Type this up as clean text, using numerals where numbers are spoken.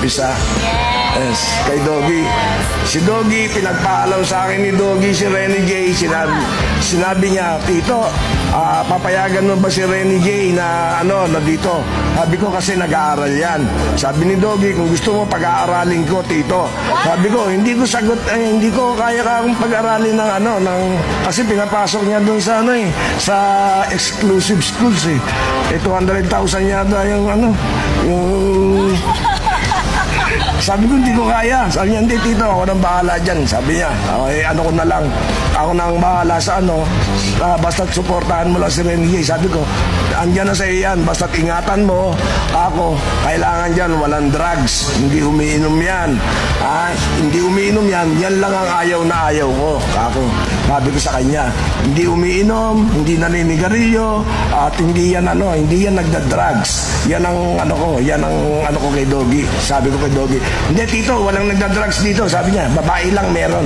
umpisa. Yes, kay Doggy. Si Doggy, pinagpaalam sa akin ni Doggy si Renny J. Sinabi niya, Tito, papayagan mo ba si Renny J na na dito? Sabi ko kasi nag-aaral yan. Sabi ni Doggy, kung gusto mo pag-aaralin ko, Tito. Sabi ko, hindi ko sagot, hindi ko kaya akong pag-aralin kasi pinapasok niya doon sa sa exclusive schools eh. 200,000 yata yung sabi ko, hindi ko kaya. Sabi niya, hindi, Tito, ako nang bahala dyan. Sabi niya, ko na lang. Ako nang bahala sa basta't suportahan mo lang si Renny. Sabi ko, andyan na sa iyan. Basta't ingatan mo. Ako, kailangan dyan, walang drugs. Hindi umiinom yan. Hindi umiinom yan. Yan lang ang ayaw na ayaw ko. Ako, sabi ko sa kanya, hindi umiinom, hindi naninigarilyo, at hindi yan nagda-drugs. Yan ang ko kay Doggy. Sabi ko kay Doggy, hindi, Tito, walang nagda-drugs dito. Sabi niya, babae lang meron.